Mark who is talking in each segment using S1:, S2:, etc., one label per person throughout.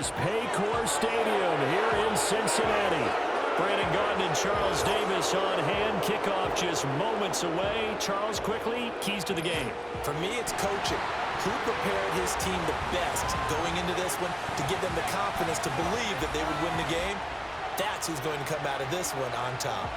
S1: U.S. Paycor Stadium here in Cincinnati. Brandon Gaudin and Charles Davis on hand. Kickoff just moments away. Charles, quickly, keys to the game.
S2: For me, it's coaching. Who prepared his team the best going into this one to give them the confidence to believe that they would win the game? That's who's going to come out of this one on top.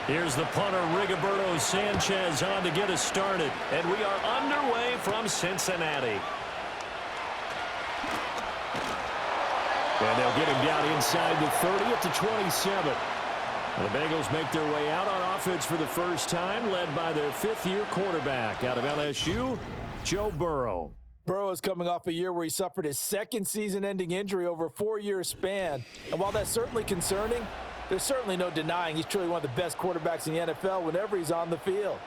S1: Here's the punter, Rigoberto Sanchez, on to get us started. And we are underway from Cincinnati. And they'll get him down inside the 30 at the 27. And the Bengals make their way out on offense for the first time, led by their fifth-year quarterback out of LSU, Joe Burrow.
S2: Burrow is coming off a year where he suffered his second season-ending injury over a 4-year span. And while that's certainly concerning, there's certainly no denying he's truly one of the best quarterbacks in the NFL whenever he's on the field.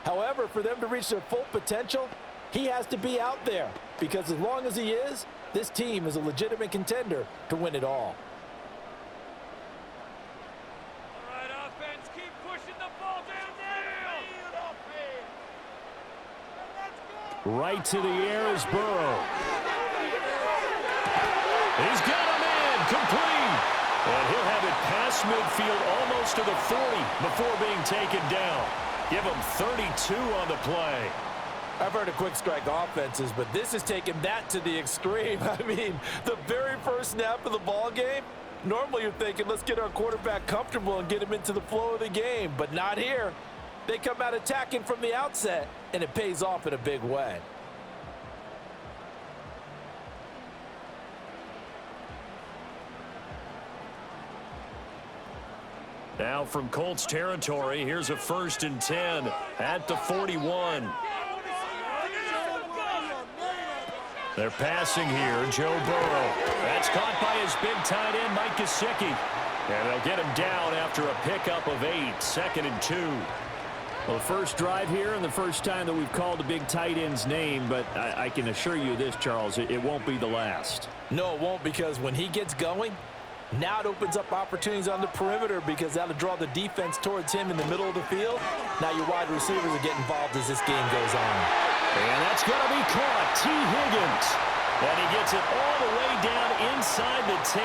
S2: However, for them to reach their full potential, he has to be out there. Because as long as he is, this team is a legitimate contender to win it all.
S3: All right, offense, keep pushing the ball down.
S1: Right to the air is Burrow. He's got him in, complete. And he'll have it past midfield almost to the 40 before being taken down. Give him 32 on the play.
S2: I've heard of quick strike offenses, but this has taken that to the extreme. I mean, the very first snap of the ball game, normally you're thinking, let's get our quarterback comfortable and get him into the flow of the game, but not here. They come out attacking from the outset, and it pays off in a big way.
S1: Now from Colts territory, here's a 1st and 10 at the 41. They're passing here, Joe Burrow. That's caught by his big tight end, Mike Gesicki. And they'll get him down after a pickup of 8, 2nd and 2. Well, the first drive here and the first time that we've called the big tight end's name, but I can assure you this, Charles, it won't be the last.
S2: No, it won't, because when he gets going, now it opens up opportunities on the perimeter because that'll draw the defense towards him in the middle of the field. Now your wide receivers will get involved as this game goes on.
S1: And that's going to be caught. T. Higgins. And he gets it all the way down inside the 10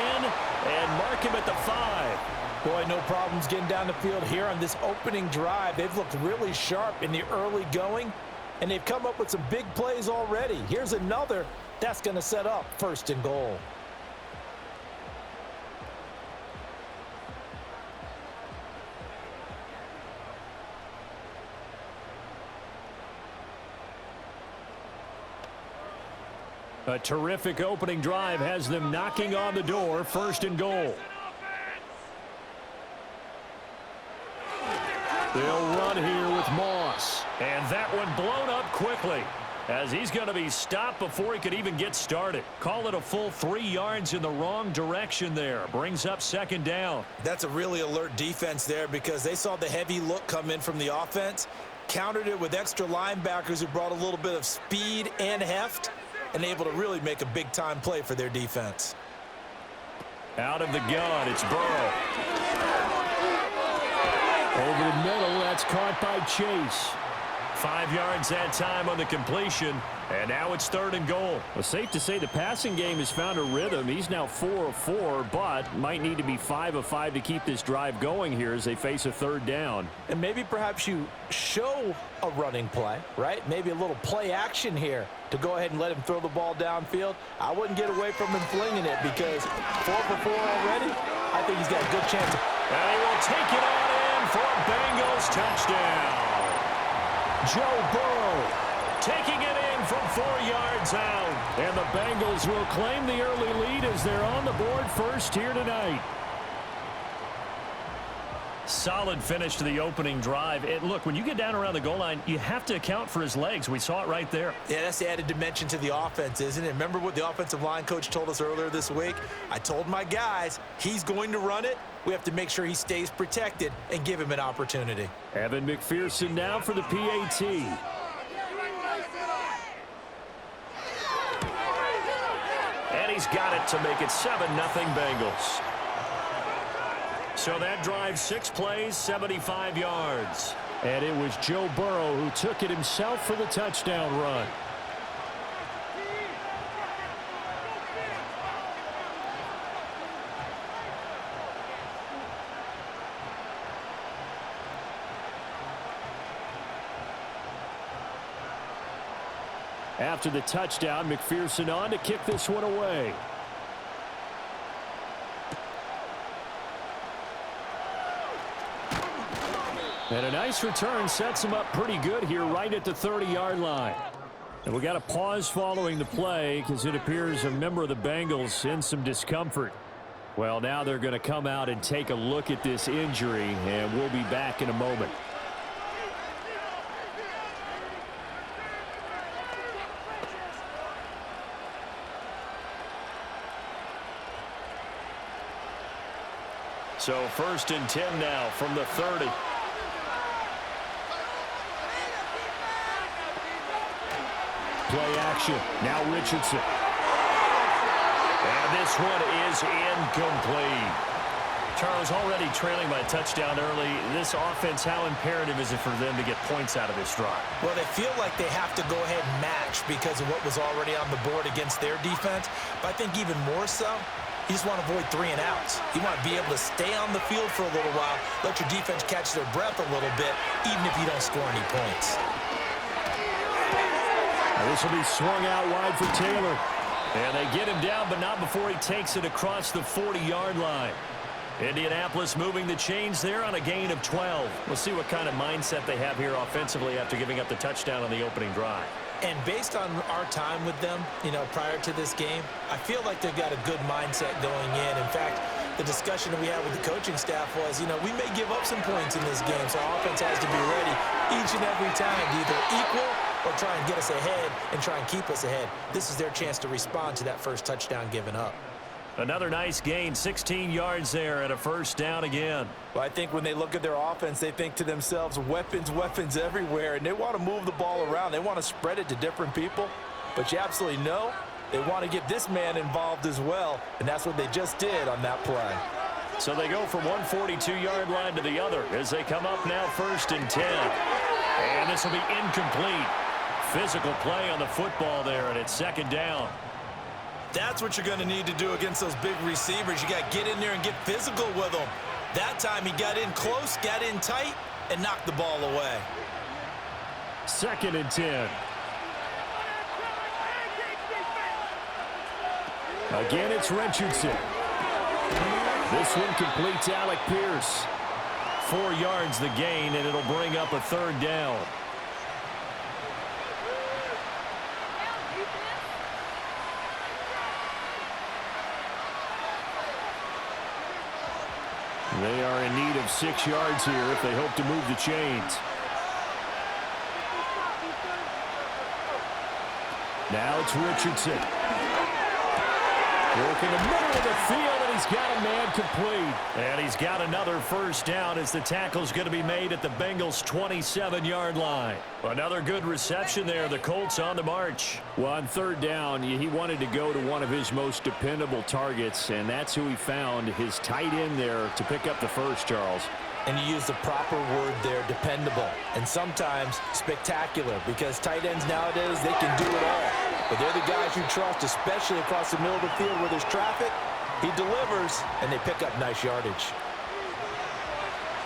S1: and mark him at the 5.
S2: Boy, no problems getting down the field here on this opening drive. They've looked really sharp in the early going, and they've come up with some big plays already. Here's another that's going to set up 1st and goal.
S1: A terrific opening drive has them knocking on the door, 1st and goal. They'll run here with Moss. And that one blown up quickly as he's going to be stopped before he could even get started. Call it a full 3 yards in the wrong direction there. Brings up 2nd down.
S2: That's a really alert defense there because they saw the heavy look come in from the offense, countered it with extra linebackers who brought a little bit of speed and heft, and able to really make a big-time play for their defense.
S1: Out of the gun, it's Burrow. Over the middle, that's caught by Chase. 5 yards that time on the completion, and now it's 3rd and goal. Well, safe to say the passing game has found a rhythm. He's now 4 of 4, but might need to be 5 of 5 to keep this drive going here as they face a 3rd down.
S2: And maybe perhaps you show a running play, right? Maybe a little play action here to go ahead and let him throw the ball downfield. I wouldn't get away from him flinging it because 4 for 4 already, I think he's got a good chance.
S1: And he will take it on in for a Bengals touchdown. Joe Burrow taking it in from 4 yards out. And the Bengals will claim the early lead as they're on the board first here tonight. Solid finish to the opening drive. And look, when you get down around the goal line, you have to account for his legs. We saw it right there.
S2: Yeah, that's the added dimension to the offense, isn't it? Remember what the offensive line coach told us earlier this week? I told my guys, he's going to run it. We have to make sure he stays protected and give him an opportunity.
S1: Evan McPherson now for the PAT. And he's got it to make it 7-0 Bengals. So that drive, 6 plays, 75 yards. And it was Joe Burrow who took it himself for the touchdown run. After the touchdown, McPherson on to kick this one away. And a nice return sets him up pretty good here right at the 30-yard line. And we got a pause following the play because it appears a member of the Bengals in some discomfort. Well, now they're going to come out and take a look at this injury, and we'll be back in a moment. So 1st and 10 now from the 30. Play action. Now Richardson. And this one is incomplete. Charles, already trailing by a touchdown early. This offense, how imperative is it for them to get points out of this drive?
S2: Well, they feel like they have to go ahead and match because of what was already on the board against their defense. But I think even more so, you just want to avoid 3 and outs. You want to be able to stay on the field for a little while, let your defense catch their breath a little bit, even if you don't score any points.
S1: Now this will be swung out wide for Taylor. And they get him down, but not before he takes it across the 40-yard line. Indianapolis moving the chains there on a gain of 12. We'll see what kind of mindset they have here offensively after giving up the touchdown on the opening drive.
S2: And based on our time with them, prior to this game, I feel like they've got a good mindset going in. In fact, the discussion that we had with the coaching staff was, we may give up some points in this game, so our offense has to be ready each and every time to either equal or try and get us ahead and try and keep us ahead. This is their chance to respond to that first touchdown given up.
S1: Another nice gain, 16 yards there and a 1st down again.
S2: Well, I think when they look at their offense, they think to themselves, weapons, weapons everywhere, and they want to move the ball around. They want to spread it to different people, but you absolutely know they want to get this man involved as well, and that's what they just did on that play.
S1: So they go from one 42-yard line to the other as they come up now 1st and 10. And this will be incomplete. Physical play on the football there, and it's 2nd down.
S2: That's what you're going to need to do against those big receivers. You got to get in there and get physical with them. That time he got in close, got in tight, and knocked the ball away.
S1: 2nd and 10. Again, it's Richardson. This one completes Alec Pierce. 4 yards the gain, and it'll bring up a 3rd down. They are in need of 6 yards here if they hope to move the chains. Now it's Richardson. Working the middle of the field, and he's got a man complete. And he's got another 1st down as the tackle's going to be made at the Bengals' 27-yard line. Another good reception there. The Colts on the march. Well, on 3rd down, he wanted to go to one of his most dependable targets, and that's who he found, his tight end there, to pick up the 1st, Charles.
S2: And you use the proper word there, dependable, and sometimes spectacular, because tight ends nowadays, they can do it all. But they're the guys you trust, especially across the middle of the field where there's traffic. He delivers, and they pick up nice yardage.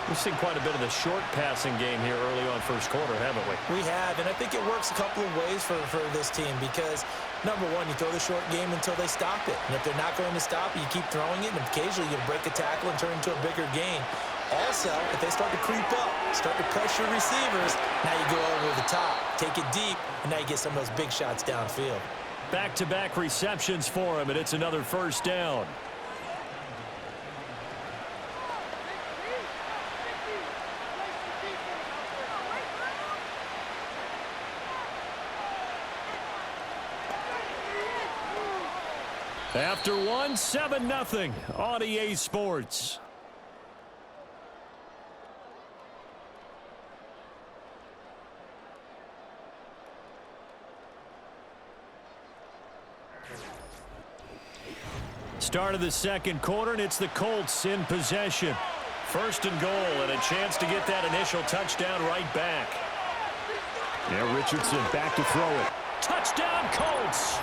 S1: We've seen quite a bit of the short passing game here early on 1st quarter, haven't we?
S2: We have, and I think it works a couple of ways for this team because, number one, you throw the short game until they stop it. And if they're not going to stop it, you keep throwing it, and occasionally you break a tackle and turn it into a bigger gain. Also, if they start to creep up, start to pressure receivers, now you go over the top, take it deep, and now you get some of those big shots downfield.
S1: Back-to-back receptions for him, and it's another 1st down. After one, 7-0 on EA Sports. Start of the second quarter, and it's the Colts in possession. First and goal, and a chance to get that initial touchdown right back.
S2: Yeah, Richardson back to throw it.
S1: Touchdown, Colts!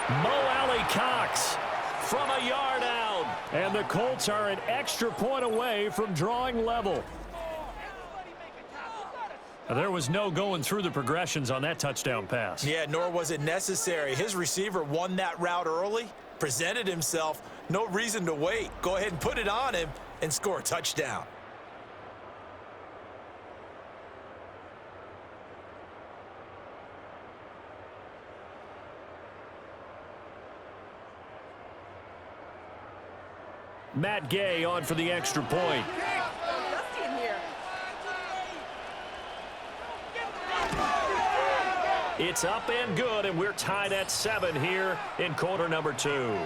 S1: Mo Alley Cox from a yard out. And the Colts are an extra point away from drawing level. There was no going through the progressions on that touchdown pass.
S2: Yeah, nor was it necessary. His receiver won that route early, presented himself, no reason to wait. Go ahead and put it on him and score a touchdown.
S1: Matt Gay on for the extra point. It's up and good, and we're tied at 7 here in quarter number 2.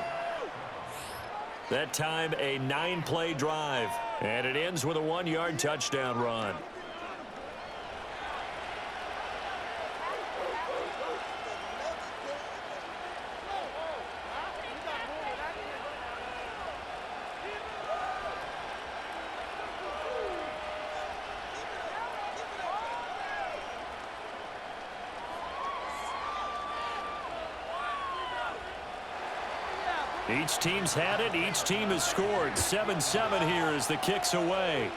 S1: That time a 9-play drive, and it ends with a 1-yard touchdown run. Each team's had it. Each team has scored. 7-7 here as the kick's away.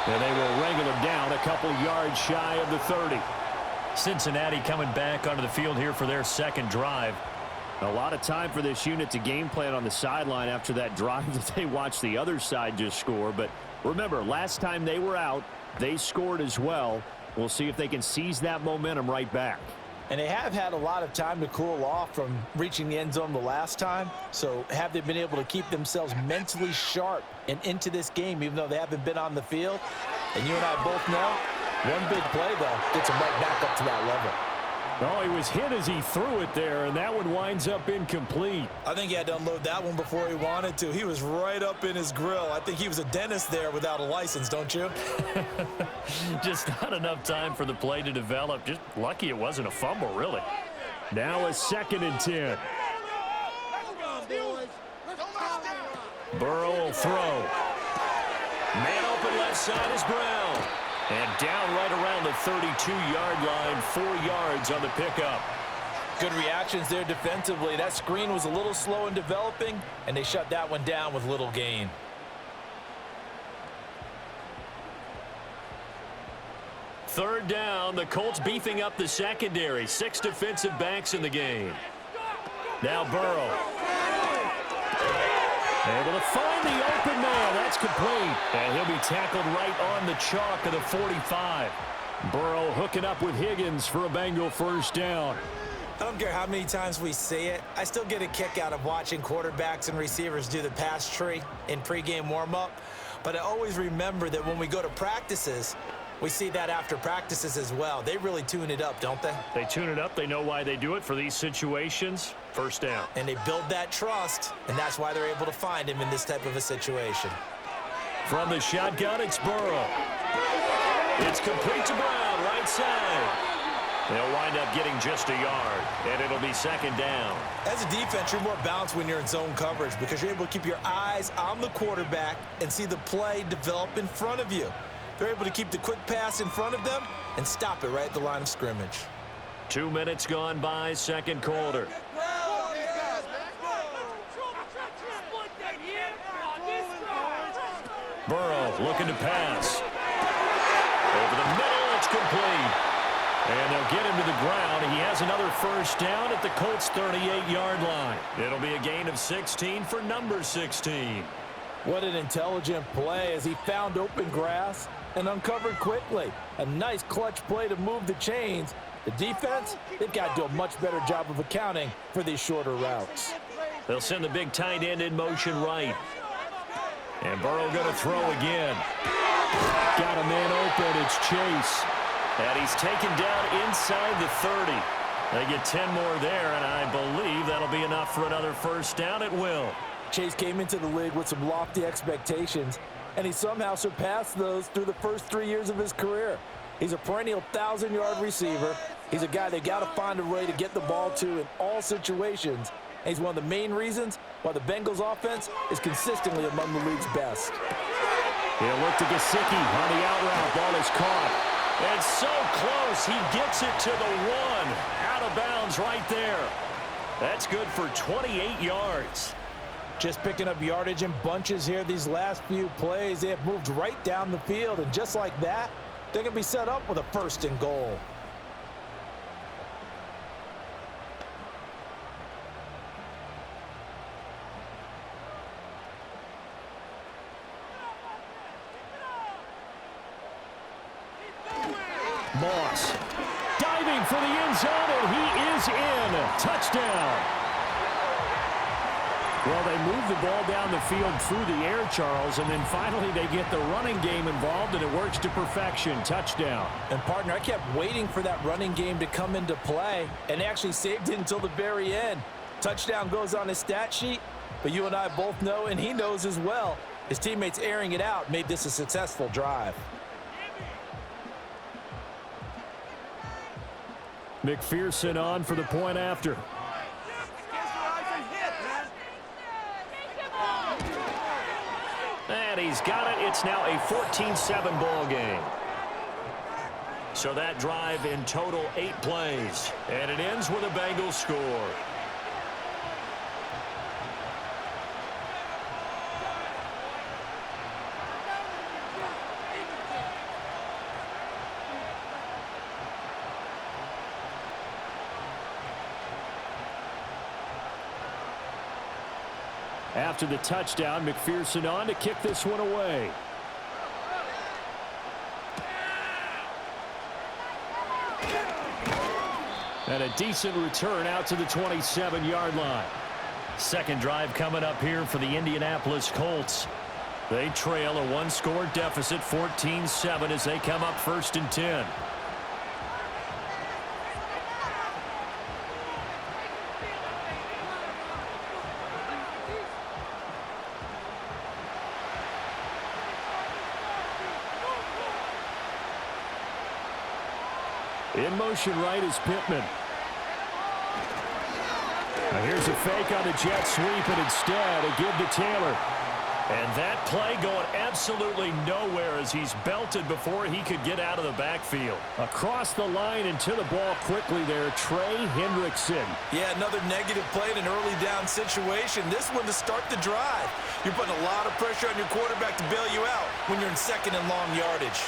S1: And they will wrangle him down a couple yards shy of the 30. Cincinnati coming back onto the field here for their second drive.
S4: A lot of time for this unit to game plan on the sideline after that drive that they watched the other side just score. But remember, last time they were out, they scored as well. We'll see if they can seize that momentum right back.
S2: And they have had a lot of time to cool off from reaching the end zone the last time. So have they been able to keep themselves mentally sharp and into this game, even though they haven't been on the field? And you and I both know, one big play, though, gets them right back up to that level.
S1: Oh, he was hit as he threw it there, and that one winds up incomplete.
S2: I think he had to unload that one before he wanted to. He was right up in his grill. I think he was a dentist there without a license, don't you?
S1: Just not enough time for the play to develop. Just lucky it wasn't a fumble, really. Now a 2nd and 10. Burrow will throw. Man open left side is Brown. And down right around the 32-yard line, 4 yards on the pickup.
S2: Good reactions there defensively. That screen was a little slow in developing, and they shut that one down with little gain.
S1: Third down, the Colts beefing up the secondary. 6 defensive backs in the game. Now Burrow. Able to find the open man. That's complete. And he'll be tackled right on the chalk of the 45. Burrow hooking up with Higgins for a Bengal first down.
S2: I don't care how many times we say it. I still get a kick out of watching quarterbacks and receivers do the pass tree in pregame warm-up. But I always remember that when we go to practices, we see that after practices as well. They really tune it up, don't they?
S1: They tune it up. They know why they do it for these situations. First down.
S2: And they build that trust, and that's why they're able to find him in this type of a situation.
S1: From the shotgun, it's Burrow. It's complete to Brown, right side. They'll wind up getting just a yard, and it'll be 2nd down.
S2: As a defense, you're more balanced when you're in zone coverage because you're able to keep your eyes on the quarterback and see the play develop in front of you. They're able to keep the quick pass in front of them and stop it right at the line of scrimmage.
S1: 2 minutes gone by, second quarter. Burrow looking to pass. Over the middle, it's complete. And they'll get him to the ground. He has another first down at the Colts' 38-yard line. It'll be a gain of 16 for number 16.
S2: What an intelligent play as he found open grass and uncovered quickly. A nice clutch play to move the chains. The defense, they've got to do a much better job of accounting for these shorter routes.
S1: They'll send the big tight end in motion right. And Burrow going to throw again. Got a man open. It's Chase. And he's taken down inside the 30. They get 10 more there, and I believe that'll be enough for another first down. It will.
S2: Chase came into the league with some lofty expectations, and he somehow surpassed those through the first 3 years of his career. He's a perennial 1,000-yard receiver. He's a guy they got to find a way to get the ball to in all situations. And he's one of the main reasons why the Bengals offense is consistently among the league's best.
S1: He'll look to Gesicki on the out route. Ball is caught. And so close. He gets it to the 1. Out of bounds right there. That's good for 28 yards.
S2: Just picking up yardage in bunches here these last few plays. They have moved right down the field, and just like that, they're going to be set up with a 1st and goal.
S1: Moss diving for the end zone, and he is in. Touchdown.
S4: Well, they move the ball down the field through the air, Charles, and then finally they get the running game involved, and it works to perfection. Touchdown.
S2: And, partner, I kept waiting for that running game to come into play, and actually saved it until the very end. Touchdown goes on his stat sheet, but you and I both know, and he knows as well, his teammates airing it out made this a successful drive.
S1: McPherson on for the point after. And he's got it. It's now a 14-7 ball game. So that drive in total 8 plays. And it ends with a Bengals score. After the touchdown, McPherson on to kick this one away. And a decent return out to the 27-yard line. Second drive coming up here for the Indianapolis Colts. They trail a 1-score deficit, 14-7, as they come up 1st and 10. In motion right is Pittman. Now here's a fake on the jet sweep, and instead a give to Taylor. And that play going absolutely nowhere as he's belted before he could get out of the backfield. Across the line and to the ball quickly there, Trey Hendrickson.
S2: Yeah, another negative play in an early down situation. This one to start the drive. You're putting a lot of pressure on your quarterback to bail you out when you're in 2nd and long yardage.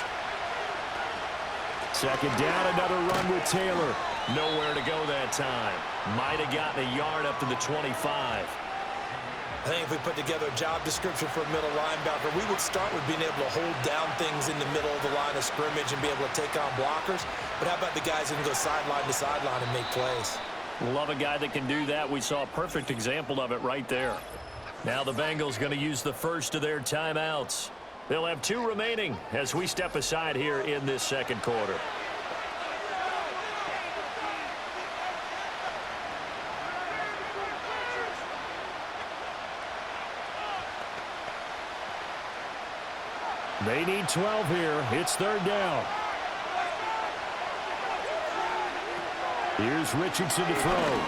S1: Second down, another run with Taylor. Nowhere to go that time. Might have gotten a yard up to the 25.
S2: I think if we put together a job description for a middle linebacker, we would start with being able to hold down things in the middle of the line of scrimmage and be able to take on blockers. But how about the guys who can go sideline to sideline and make plays?
S1: Love a guy that can do that. We saw a perfect example of it right there. Now the Bengals going to use the first of their timeouts. They'll have 2 remaining as we step aside here in this second quarter. They need 12 here. It's 3rd down. Here's Richardson to throw.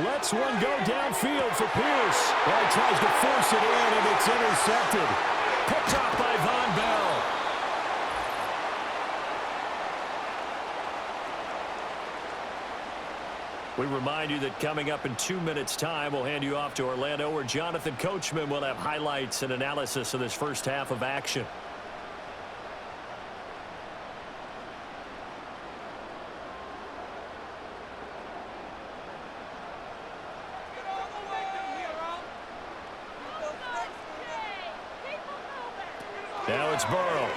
S1: Lets one go downfield for Pierce. Well, he tries to force it in, and it's intercepted. Picked off by Von Bell. We remind you that coming up in 2 minutes' time, we'll hand you off to Orlando, where Jonathan Coachman will have highlights and analysis of this first half of action. Now it's Burrow.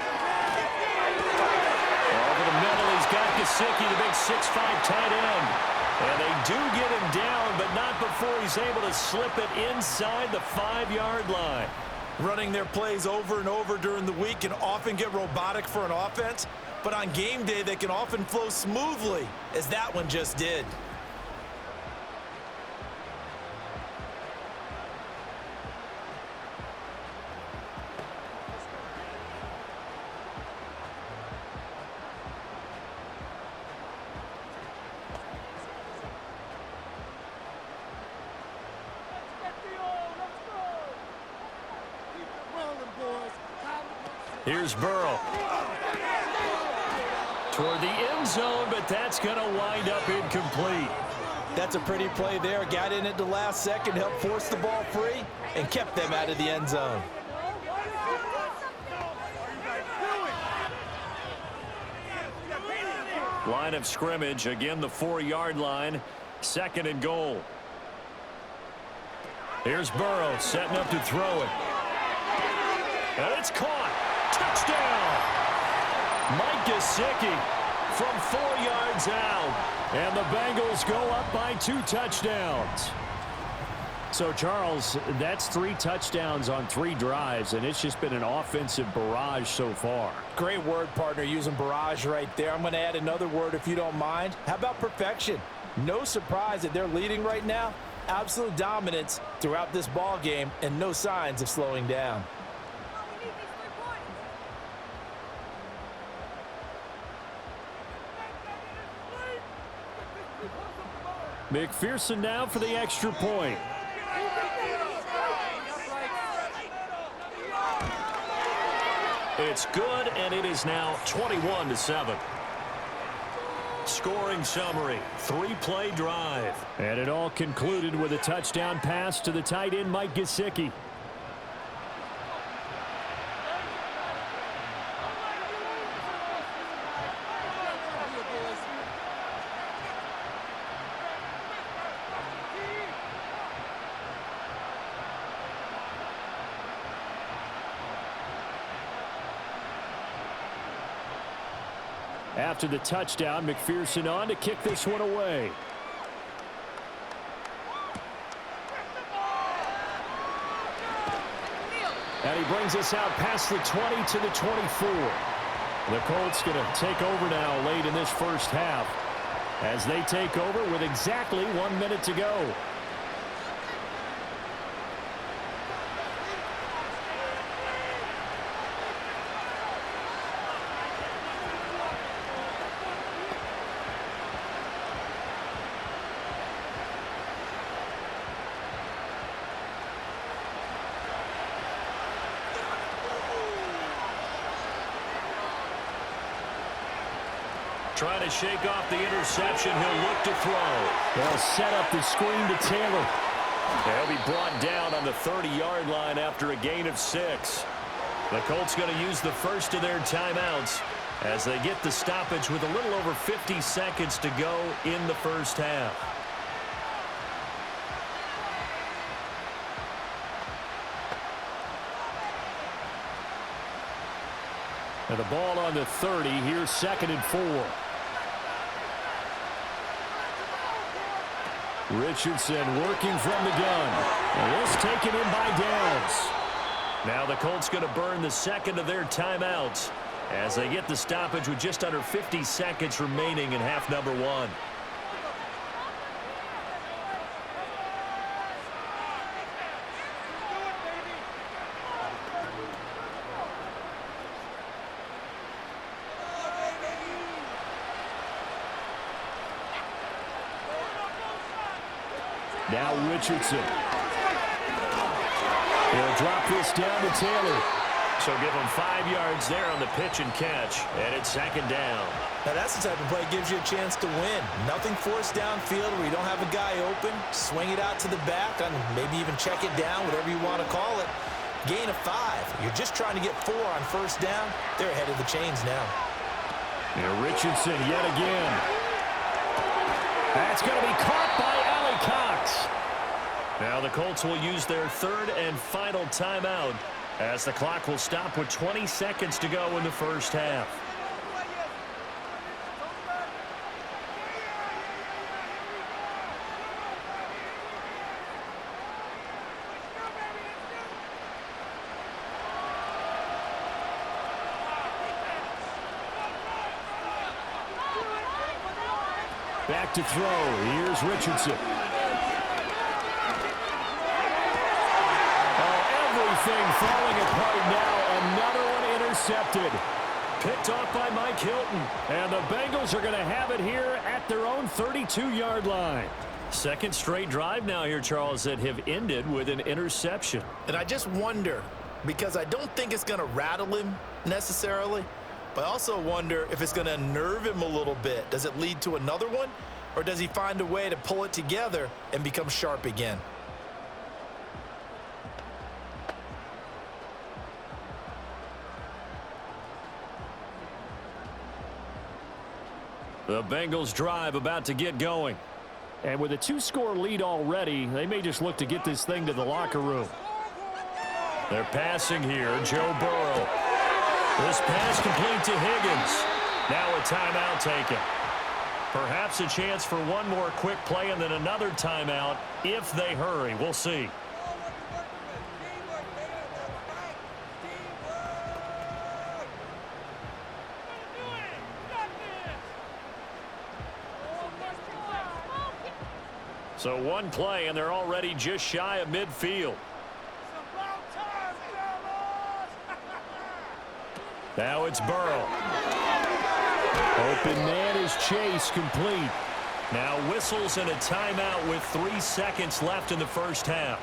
S1: Over the middle, he's got Gesicki, the big 6'5" tight end. And they do get him down, but not before he's able to slip it inside the 5-yard line.
S2: Running their plays over and over during the week can often get robotic for an offense, but on game day they can often flow smoothly, as that one just did.
S1: Here's Burrow. Toward the end zone, but that's going to wind up incomplete.
S2: That's a pretty play there. Got in at the last second, helped force the ball free, and kept them out of the end zone.
S1: Line of scrimmage, again the 4-yard line. 2nd and goal. Here's Burrow setting up to throw it. And it's caught. Touchdown! Mike Gesicki from 4 yards out. And the Bengals go up by 2 touchdowns.
S4: So, Charles, that's 3 touchdowns on 3 drives, and it's just been an offensive barrage so far.
S2: Great word, partner, using barrage right there. I'm going to add another word if you don't mind. How about perfection? No surprise that they're leading right now. Absolute dominance throughout this ball game and no signs of slowing down.
S4: McPherson now for the extra point.
S1: It's good, and it is now 21-7. Scoring summary, 3-play drive.
S4: And it all concluded with a touchdown pass to the tight end, Mike Gesicki. After the touchdown, McPherson on to kick this one away. And he brings us out past the 20 to the 24. The Colts going to take over now late in this first half as they take over with exactly 1 minute to go.
S1: Trying to shake off the interception. He'll look to throw.
S4: They'll set up the screen to Taylor.
S1: He'll be brought down on the 30-yard line after a gain of 6. The Colts going to use the first of their timeouts as they get the stoppage with a little over 50 seconds to go in the first half.
S4: And the ball on the 30. Here's 2nd and 4. Richardson working from the gun. And this taken in by Downs.
S1: Now the Colts going to burn the second of their timeouts as they get the stoppage with just under 50 seconds remaining in half number 1.
S4: Now Richardson. He'll drop this down to Taylor.
S1: So give him 5 yards there on the pitch and catch. And it's 2nd down.
S2: Now that's the type of play that gives you a chance to win. Nothing forced downfield where you don't have a guy open. Swing it out to the back and maybe even check it down, whatever you want to call it. Gain of 5. You're just trying to get 4 on first down. They're ahead of the chains now.
S4: And Richardson yet again. That's going to be caught by Cox.
S1: Now the Colts will use their 3rd and final timeout as the clock will stop with 20 seconds to go in the first half.
S4: Back to throw. Here's Richardson. Everything falling apart now. Another one intercepted.
S1: Picked off by Mike Hilton.
S4: And the Bengals are going to have it here at their own 32-yard line.
S1: Second straight drive now here, Charles, that have ended with an interception.
S5: And I just wonder, because I don't think it's going to rattle him necessarily, but I also wonder if it's going to unnerve him a little bit. Does it lead to another one? Or does he find a way to pull it together and become sharp again?
S1: The Bengals drive about to get going.
S4: And with a 2-score lead already, they may just look to get this thing to the locker room.
S1: They're passing here. Joe Burrow. This pass complete to Higgins. Now a timeout taken. Perhaps a chance for one more quick play and then another timeout if they hurry. We'll see. So one play, and they're already just shy of midfield. Now it's Burrow.
S4: Open man is Chase, complete.
S1: Now whistles and a timeout with 3 seconds left in the first half.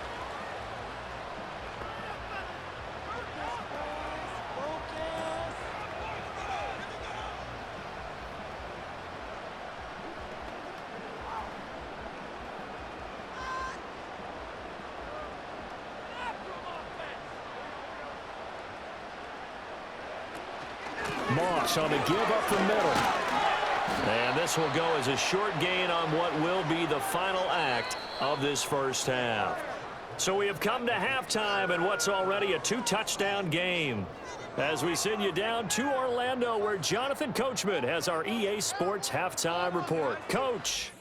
S4: Moss on the give up the middle.
S1: And this will go as a short gain on what will be the final act of this first half. So we have come to halftime and what's already a 2-touchdown game. As we send you down to Orlando, where Jonathan Coachman has our EA Sports halftime report. Coach.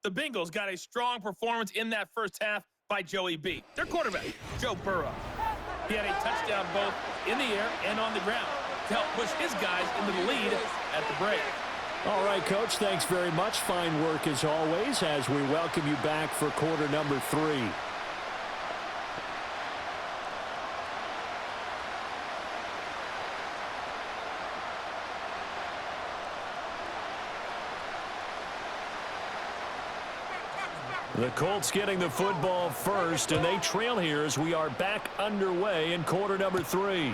S6: The Bengals got a strong performance in that first half by Joey B. Their quarterback, Joe Burrow. He had a touchdown both in the air and on the ground to help push his guys into the lead at the break.
S4: All right, Coach, thanks very much. Fine work as always as we welcome you back for quarter number 3.
S1: The Colts getting the football first, and they trail here as we are back underway in quarter number 3.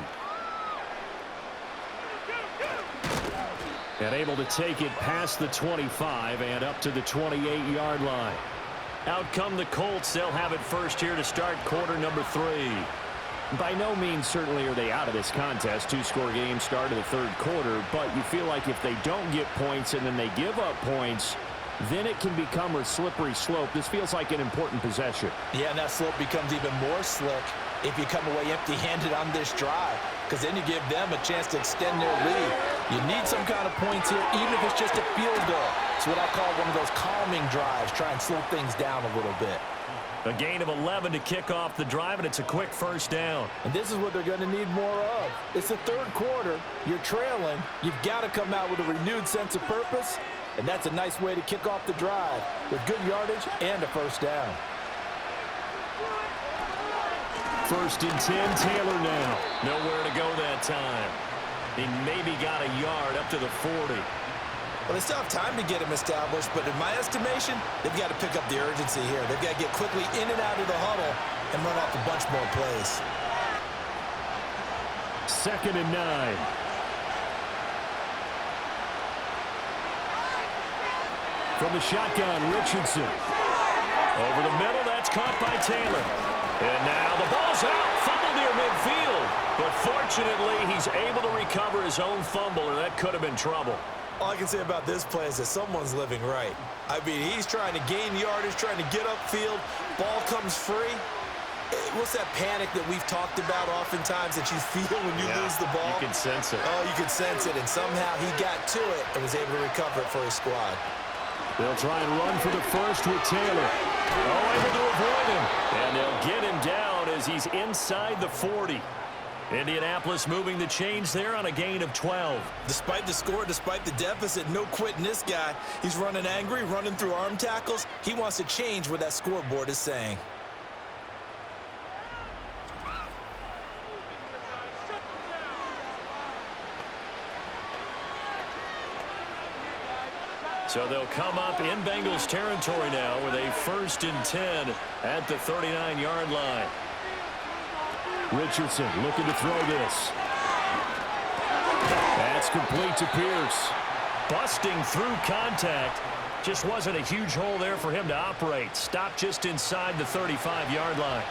S4: And able to take it past the 25 and up to the 28-yard line.
S1: Out come the Colts. They'll have it first here to start quarter number 3.
S4: By no means certainly are they out of this contest. 2-score game start of the third quarter, but you feel like if they don't get points and then they give up points, then it can become a slippery slope. This feels like an important possession.
S2: Yeah, and that slope becomes even more slick if you come away empty-handed on this drive, because then you give them a chance to extend their lead. You need some kind of points here, even if it's just a field goal. It's what I call one of those calming drives. Try and slow things down a little bit.
S1: A gain of 11 to kick off the drive, and it's a quick first down.
S2: And this is what they're going to need more of. It's the third quarter. You're trailing. You've got to come out with a renewed sense of purpose. And that's a nice way to kick off the drive with good yardage and a first down.
S1: First and 10, Taylor now. Nowhere to go that time. He maybe got a yard up to the 40.
S5: Well, they still have time to get him established, but in my estimation, they've got to pick up the urgency here. They've got to get quickly in and out of the huddle and run off a bunch more plays.
S4: 2nd and 9. From the shotgun, Richardson.
S1: Over the middle, that's caught by Taylor. And now the ball's out, fumble near midfield. But fortunately, he's able to recover his own fumble, and that could have been trouble.
S5: All I can say about this play is that someone's living right. I mean, he's trying to gain yardage, trying to get upfield. Ball comes free. What's that panic that we've talked about oftentimes that you feel when you lose the ball?
S1: You can sense it.
S5: Oh, you can sense it, and somehow he got to it and was able to recover it for his squad.
S4: They'll try and run for the first with Taylor.
S1: Oh, able to avoid him. And they'll get him down as he's inside the 40. Indianapolis moving the chains there on a gain of 12.
S5: Despite the score, despite the deficit, no quitting this guy. He's running angry, running through arm tackles. He wants to change what that scoreboard is saying.
S1: So they'll come up in Bengals territory now with a 1st and 10 at the 39-yard line.
S4: Richardson looking to throw this. That's complete to Pierce.
S1: Busting through contact. Just wasn't a huge hole there for him to operate. Stopped just inside the 35-yard line.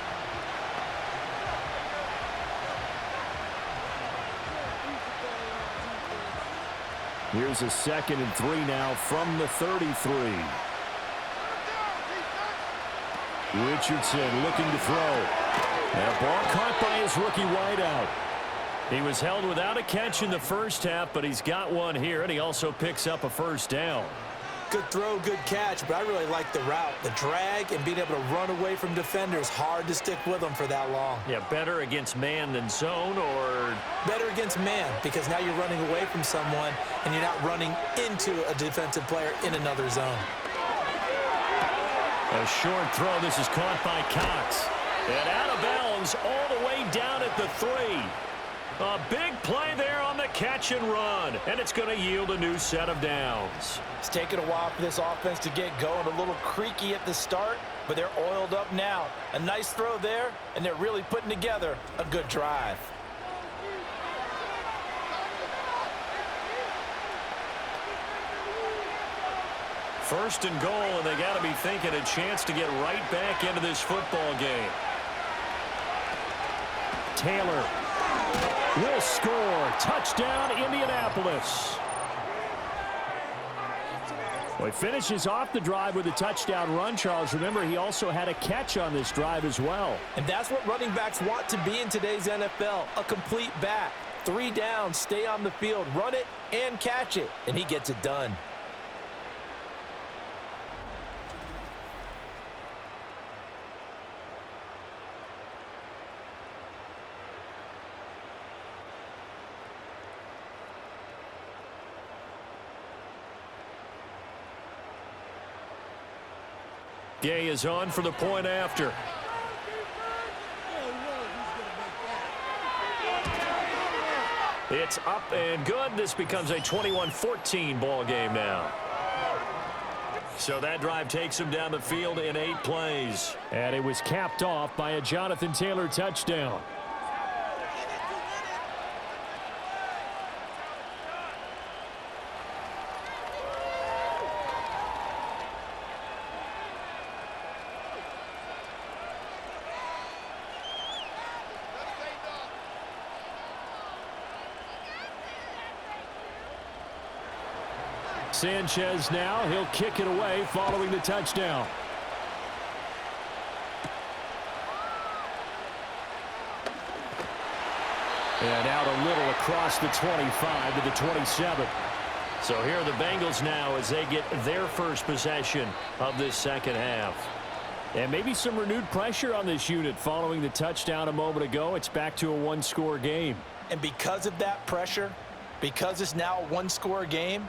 S4: Here's a 2nd and 3 now from the 33. Richardson looking to throw. And a ball caught by his rookie wideout.
S1: He was held without a catch in the first half, but he's got one here, and he also picks up a 1st down.
S2: Good throw, good catch, but I really like the route. The drag and being able to run away from defenders. Hard to stick with them for that long.
S1: Yeah, better against man than zone, or
S2: better against man, because now you're running away from someone and you're not running into a defensive player in another zone.
S1: A short throw. This is caught by Cox. And out of bounds all the way down at the 3. A big play there on the catch and run. And it's going to yield a new set of downs.
S2: It's taken a while for this offense to get going. A little creaky at the start, but they're oiled up now. A nice throw there, and they're really putting together a good drive.
S1: First and goal, and they got to be thinking a chance to get right back into this football game.
S4: Taylor will score. Touchdown, Indianapolis. Well, he finishes off the drive with a touchdown run, Charles. Remember, he also had a catch on this drive as well.
S2: And that's what running backs want to be in today's NFL, a complete back. 3 down, stay on the field, run it, and catch it. And he gets it done.
S1: Gay is on for the point after. It's up and good. This becomes a 21-14 ball game now. So that drive takes him down the field in 8 plays.
S4: And it was capped off by a Jonathan Taylor touchdown. Sanchez now, he'll kick it away following the touchdown. And out a little across the 25 to the 27.
S1: So here are the Bengals now as they get their first possession of this second half.
S4: And maybe some renewed pressure on this unit following the touchdown a moment ago. It's back to a 1-score game.
S2: And because of that pressure, because it's now a 1-score game,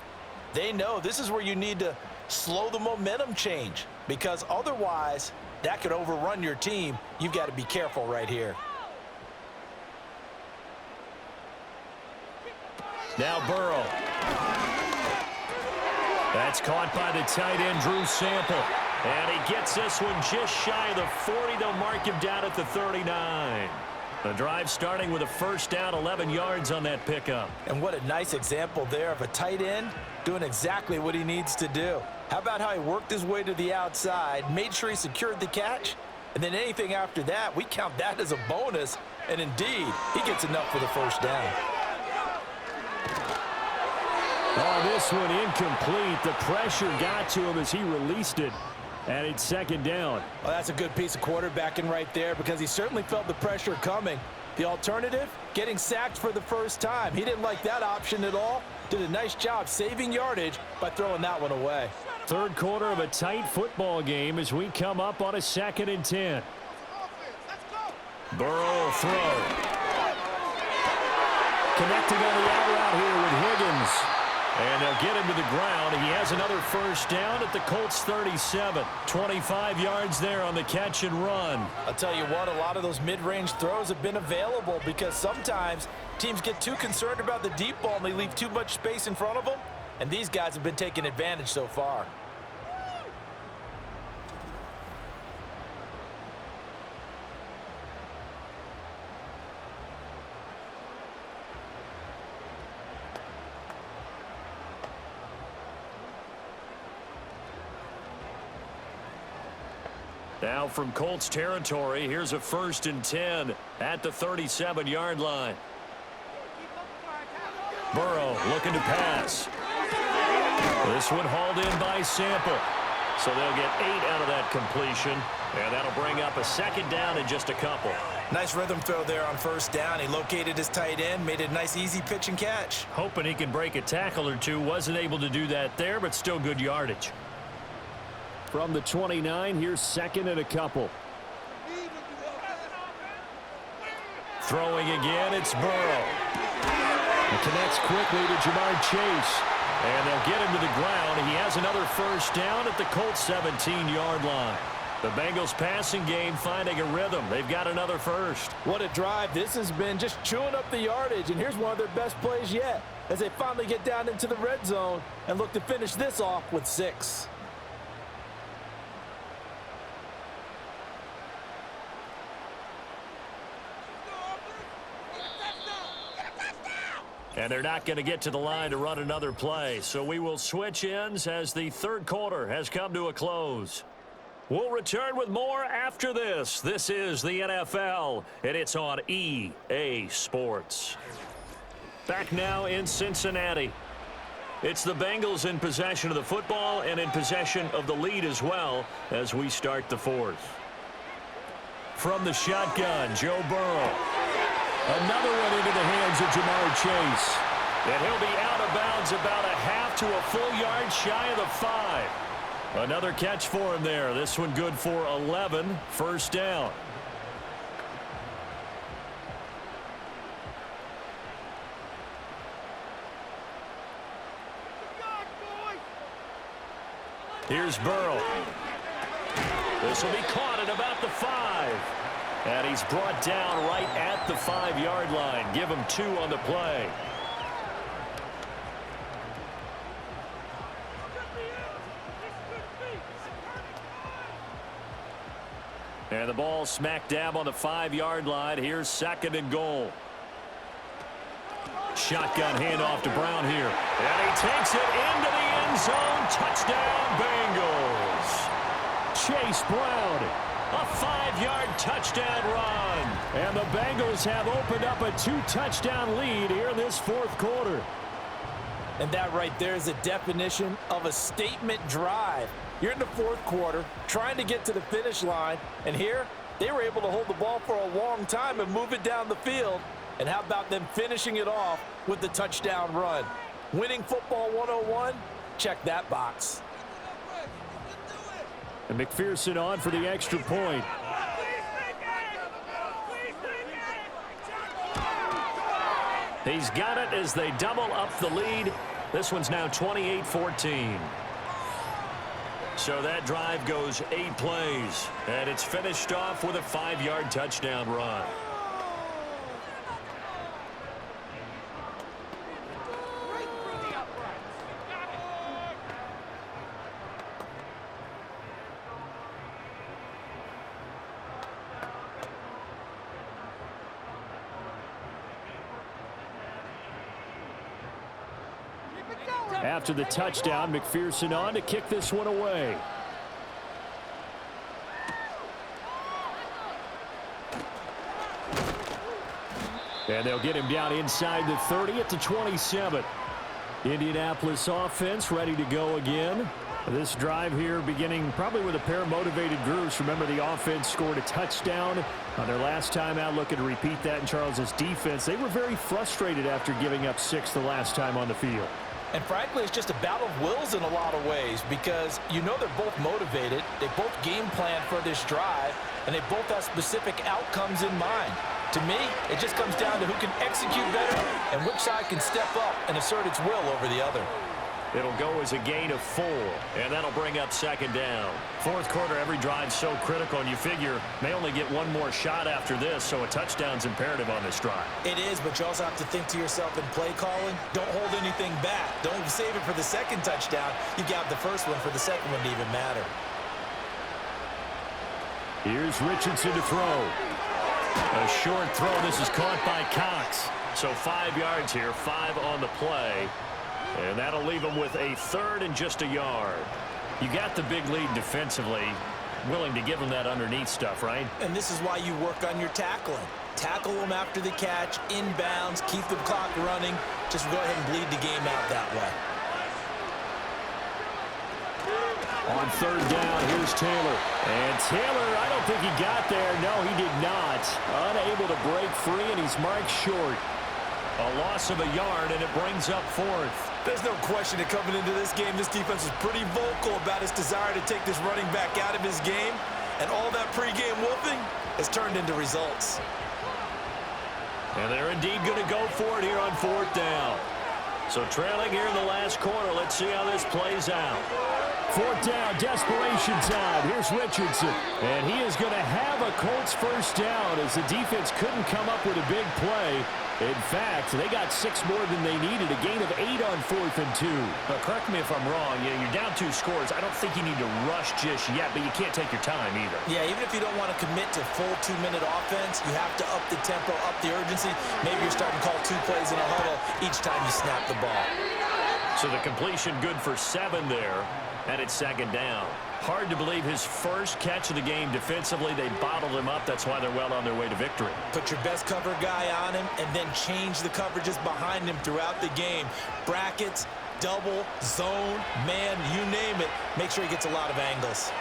S2: they know this is where you need to slow the momentum change, because otherwise that could overrun your team. You've got to be careful right here.
S1: Now Burrow. That's caught by the tight end, Drew Sample. And he gets this one just shy of the 40. They'll mark him down at the 39. The drive starting with a 1st down, 11 yards on that pickup.
S2: And what a nice example there of a tight end doing exactly what he needs to do. How about how he worked his way to the outside, made sure he secured the catch, and then anything after that, we count that as a bonus. And indeed, he gets enough for the 1st down.
S4: Oh, this one incomplete. The pressure got to him as he released it. And it's 2nd down.
S2: Well, that's a good piece of quarterbacking right there, because he certainly felt the pressure coming. The alternative, getting sacked for the first time. He didn't like that option at all. Did a nice job saving yardage by throwing that one away.
S1: Third quarter of a tight football game as we come up on a 2nd and 10. Burrow throw. Connecting on the out route here with Higgins. And they'll get him to the ground. He has another first down at the Colts 37. 25 yards there on the catch and run.
S2: I'll tell you what, a lot of those mid-range throws have been available because sometimes teams get too concerned about the deep ball and they leave too much space in front of them. And these guys have been taking advantage so far.
S1: Now from Colts territory, here's a 1st and 10 at the 37-yard line. Burrow looking to pass. This one hauled in by Sample. So they'll get 8 out of that completion, and that'll bring up a 2nd down in just a couple.
S5: Nice rhythm throw there on 1st down. He located his tight end, made a nice easy pitch and catch.
S1: Hoping he can break a tackle or two. Wasn't able to do that there, but still good yardage.
S4: From the 29, here's 2nd and a couple.
S1: Throwing again, it's Burrow. He connects quickly to Jamar Chase. And they'll get him to the ground. He has another first down at the Colts 17-yard line. The Bengals passing game finding a rhythm. They've got another first.
S2: What a drive. This has been just chewing up the yardage. And here's one of their best plays yet as they finally get down into the red zone and look to finish this off with 6.
S1: And they're not going to get to the line to run another play. So we will switch ends as the third quarter has come to a close. We'll return with more after this. This is the NFL, and it's on EA Sports. Back now in Cincinnati. It's the Bengals in possession of the football and in possession of the lead as well as we start the 4th. From the shotgun, Joe Burrow. Another one into the hands of Jamar Chase. And he'll be out of bounds about a half to a full yard shy of the 5. Another catch for him there. This one good for 11. First down. Here's Burrow. This will be caught at about the 5. And he's brought down right at the 5-yard line. Give him 2 on the play. And the ball smack dab on the 5-yard line. Here's 2nd and goal. Shotgun handoff to Brown here. And he takes it into the end zone. Touchdown, Bengals. Chase Brown. A 5-yard touchdown run. And the Bengals have opened up a 2-touchdown lead here in this 4th quarter.
S2: And that right there is a definition of a statement drive. You're in the 4th quarter, trying to get to the finish line, and here they were able to hold the ball for a long time and move it down the field. And how about them finishing it off with the touchdown run? Winning football 101, check that box.
S4: And McPherson on for the extra point.
S1: He's got it as they double up the lead. This one's now 28-14. So that drive goes 8 plays, and it's finished off with a 5-yard touchdown run.
S4: After the touchdown, McPherson on to kick this one away. And they'll get him down inside the 30 at the 27. Indianapolis offense ready to go again. This drive here beginning probably with a pair of motivated groups. Remember, the offense scored a touchdown on their last time out, looking to repeat that in Charles's defense. They were very frustrated after giving up 6 the last time on the field.
S2: And frankly, it's just a battle of wills in a lot of ways because you know they're both motivated, they both game plan for this drive, and they both have specific outcomes in mind. To me, it just comes down to who can execute better and which side can step up and assert its will over the other.
S1: It'll go as a gain of 4, and that'll bring up second down. Fourth quarter, every drive's so critical, and you figure may only get one more shot after this, so a touchdown's imperative on this drive.
S2: It is, but you also have to think to yourself in play calling, don't hold anything back. Don't save it for the second touchdown. You got the first one for the second one to even matter.
S1: Here's Richardson to throw. A short throw. This is caught by Cox. So 5 yards here, 5 on the play. And that'll leave them with a third and just a yard. You got the big lead defensively. Willing to give them that underneath stuff, right?
S2: And this is why you work on your tackling. Tackle them after the catch, inbounds, keep the clock running. Just go ahead and bleed the game out that way.
S1: On third down, here's Taylor. And Taylor, I don't think he got there. No, he did not. Unable to break free, and he's marked short. A loss of a yard, and it brings up fourth.
S2: There's no question that coming into this game, this defense was pretty vocal about its desire to take this running back out of his game. And all that pregame wolfing has turned into results.
S1: And they're indeed going to go for it here on fourth down. So trailing here in the last quarter. Let's see how this plays out.
S4: Fourth down, desperation time. Here's Richardson. And he is going to have a Colts first down as the defense couldn't come up with a big play. In fact, they got 6 more than they needed, a gain of 8 on 4th and 2.
S1: Now, correct me if I'm wrong. You're down 2 scores. I don't think you need to rush just yet, but you can't take your time either.
S2: Yeah, even if you don't want to commit to full 2-minute offense, you have to up the tempo, up the urgency. Maybe you're starting to call 2 plays in a huddle each time you snap the ball.
S1: So the completion good for 7 there, and it's second down. Hard to believe his first catch of the game defensively. They bottled him up. That's why they're well on their way to victory.
S2: Put your best cover guy on him and then change the coverages behind him throughout the game. Brackets, double, zone, man, you name it. Make sure he gets a lot of angles.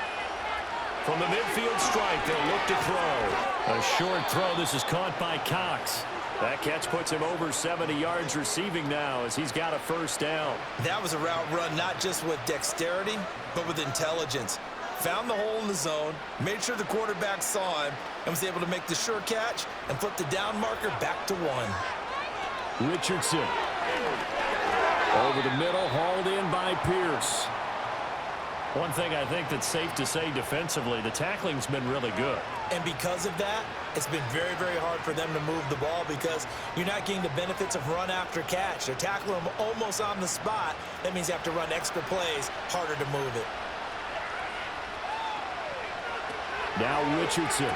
S1: From the midfield strike, they'll look to throw. A short throw. This is caught by Cox. That catch puts him over 70 yards receiving now as he's got a first down.
S2: That was a route run not just with dexterity, but with intelligence. Found the hole in the zone, made sure the quarterback saw him, and was able to make the sure catch and flip the down marker back to 1.
S4: Richardson. Over the middle, hauled in by Pierce.
S1: One thing I think that's safe to say defensively, the tackling's been really good.
S2: And because of that, it's been very, very hard for them to move the ball because you're not getting the benefits of run after catch. They're tackling them almost on the spot. That means you have to run extra plays, harder to move it.
S4: Now Richardson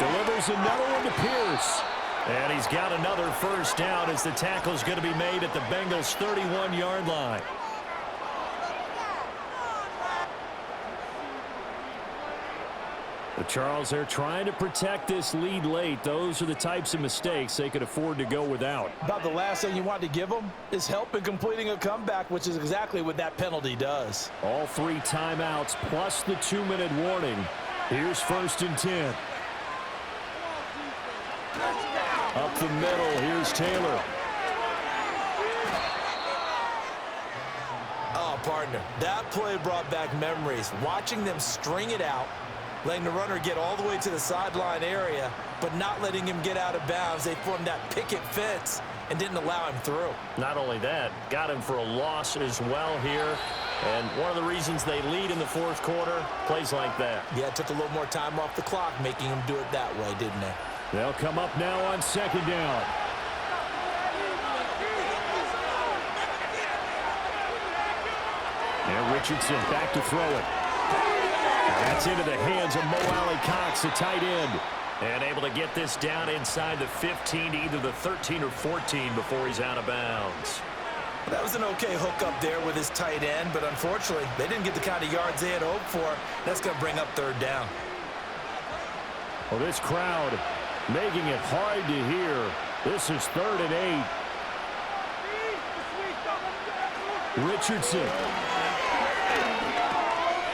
S4: delivers another one to Pierce.
S1: And he's got another first down as the tackle's going to be made at the Bengals' 31-yard line.
S4: But Charles, they're trying to protect this lead late. Those are the types of mistakes they could afford to go without.
S2: About the last thing you want to give them is help in completing a comeback, which is exactly what that penalty does.
S4: All 3 timeouts plus the 2-minute warning. Here's 1st and 10. Up the middle, here's Taylor.
S2: Oh, partner, that play brought back memories. Watching them string it out, letting the runner get all the way to the sideline area, but not letting him get out of bounds. They formed that picket fence and didn't allow him through.
S1: Not only that, got him for a loss as well here. And one of the reasons they lead in the fourth quarter, plays like that.
S2: Yeah, it took a little more time off the clock, making him do it that way, didn't it?
S4: They'll come up now on 2nd down. And Richardson back to throw it. That's into the hands of Mo Alley Cox, the tight end.
S1: And able to get this down inside the 15 to either the 13 or 14 before he's out of bounds.
S2: That was an okay hook up there with his tight end, but unfortunately, they didn't get the kind of yards they had hoped for. That's going to bring up 3rd down.
S4: Well, this crowd making it hard to hear. This is 3rd and 8. Richardson.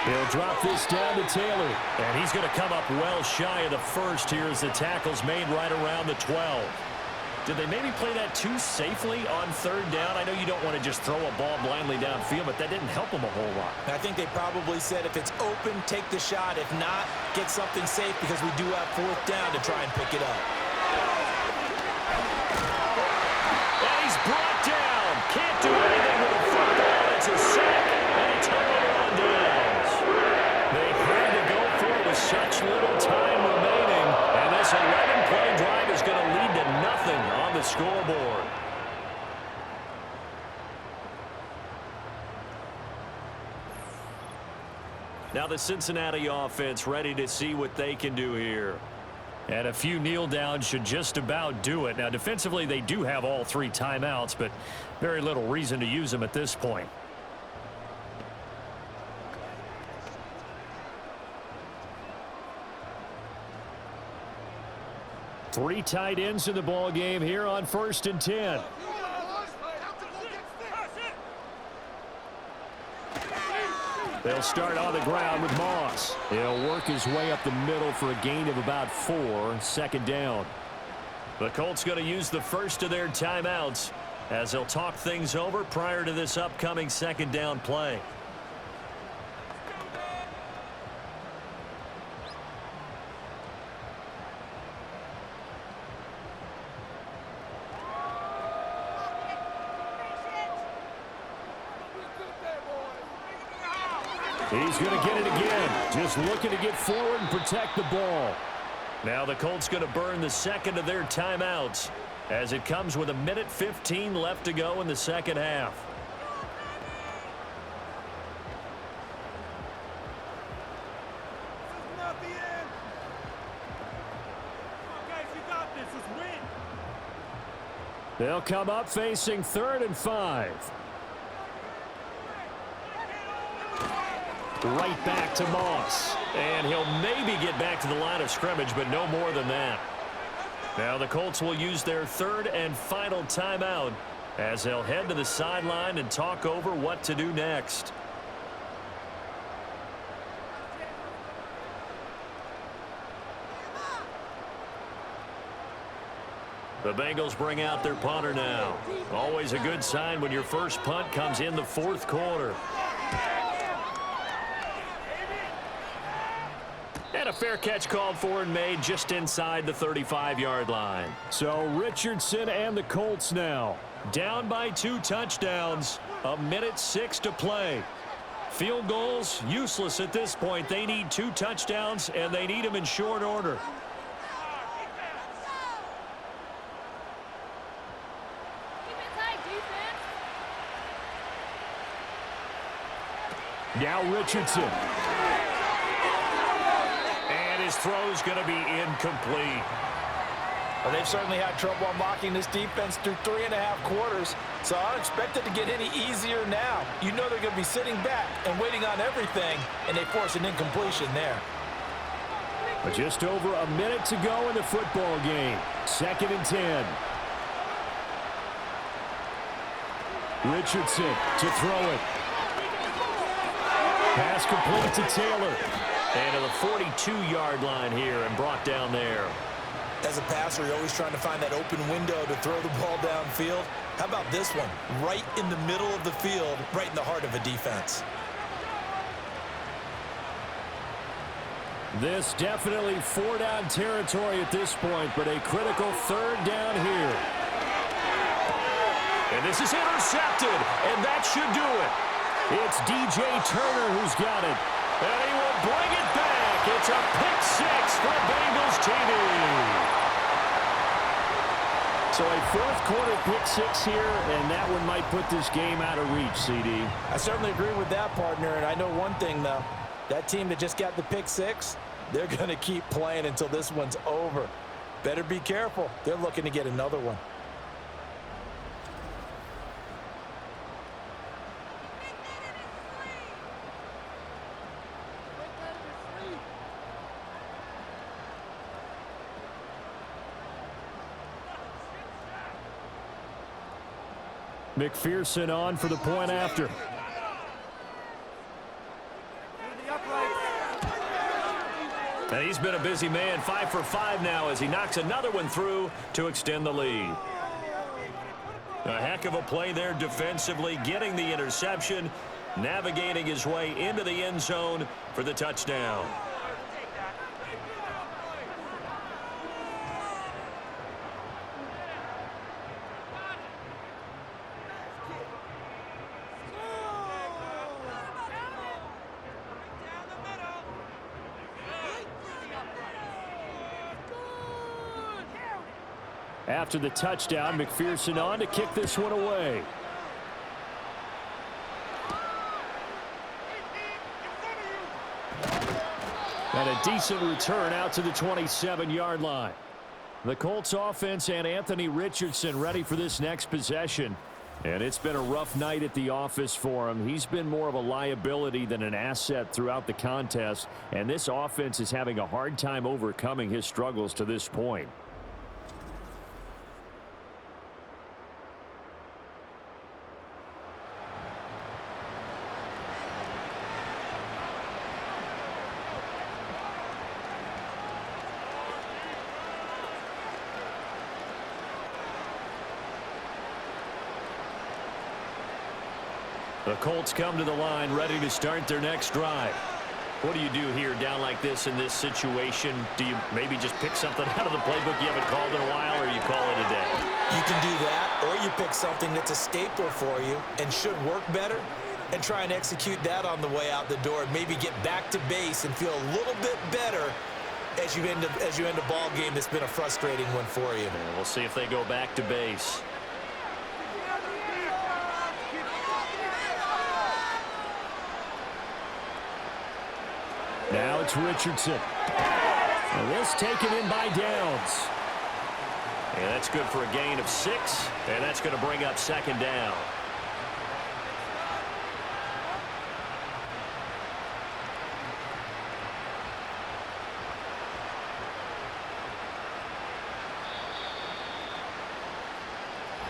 S4: He'll drop this down to Taylor.
S1: And he's going to come up well shy of the first here as the tackle's made right around the 12. Did they maybe play that too safely on third down? I know you don't want to just throw a ball blindly downfield, but that didn't help them a whole lot.
S2: I think they probably said if it's open, take the shot. If not, get something safe because we do have fourth down to try and pick it up.
S1: And he's brought down. Can't do anything with the football. It's a sack and a turnover on downs. They had to go for it with such little time remaining. And this 11-play drive is going to lead to nothing on the scoreboard. Now the Cincinnati offense ready to see what they can do here. And a few kneel downs should just about do it. Now defensively they do have all 3 timeouts, but very little reason to use them at this point. Three tight ends in the ball game here on 1st and 10. They'll start on the ground with Moss. He'll work his way up the middle for a gain of about 4, 2nd down. The Colts going to use the first of their timeouts as they'll talk things over prior to this upcoming 2nd down play. He's going to get it again. Just looking to get forward and protect the ball. Now the Colts going to burn the second of their timeouts as it comes with 1:15 left to go in the second half.
S3: This is not the end. Come on, guys, you got this. Let's win.
S1: They'll come up facing 3rd and 5. Right back to Moss. And he'll maybe get back to the line of scrimmage, but no more than that. Now the Colts will use their 3rd and final timeout as they'll head to the sideline and talk over what to do next. The Bengals bring out their punter now. Always a good sign when your first punt comes in the 4th quarter. And a fair catch called for and made just inside the 35-yard line. So Richardson and the Colts now down by 2 touchdowns. 1:06 to play. Field goals useless at this point. They need 2 touchdowns, and they need them in short order. Now Richardson. And his throw's going to be incomplete.
S2: Well, they've certainly had trouble unlocking this defense through 3.5 quarters, so I don't expect it to get any easier now. You know they're going to be sitting back and waiting on everything, and they force an incompletion there.
S1: But just over a minute to go in the football game. 2nd and 10. Richardson to throw it. Pass complete to Taylor. And to the 42-yard line here and brought down there.
S2: As a passer, you're always trying to find that open window to throw the ball downfield. How about this one? Right in the middle of the field, right in the heart of a defense.
S1: This definitely 4-down territory at this point, but a critical 3rd down here. And this is intercepted, and that should do it. It's DJ Turner who's got it. And he will bring it back. It's a pick 6 for Bengals TV. So a 4th quarter pick 6 here, and that one might put this game out of reach, CD.
S2: I certainly agree with that, partner, and I know one thing, though. That team that just got the pick 6, they're going to keep playing until this one's over. Better be careful. They're looking to get another one.
S1: McPherson on for the point after. And he's been a busy man, 5 for 5 now as he knocks another one through to extend the lead. A heck of a play there defensively, getting the interception, navigating his way into the end zone for the touchdown.
S4: After the touchdown, McPherson on to kick this one away. And a decent return out to the 27-yard line. The Colts offense and Anthony Richardson ready for this next possession. And it's been a rough night at the office for him. He's been more of a liability than an asset throughout the contest. And this offense is having a hard time overcoming his struggles to this point.
S1: The Colts come to the line ready to start their next drive. What do you do here down like this in this situation? Do you maybe just pick something out of the playbook you haven't called in a while, or you call it a day?
S2: You can do that, or you pick something that's a staple for you and should work better and try and execute that on the way out the door and maybe get back to base and feel a little bit better as you end a ball game that's been a frustrating one for you.
S1: And we'll see if they go back to base.
S4: Now it's Richardson. And this taken in by Downs.
S1: And that's good for a gain of 6, and that's going to bring up second down.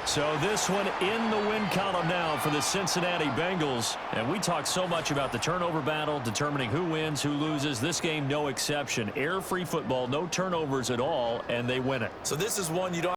S1: So this one in the win column now for the Cincinnati Bengals. And we talked so much about the turnover battle, determining who wins, who loses. This game, no exception. Error-free football, no turnovers at all, and they win it.
S2: So this is one you don't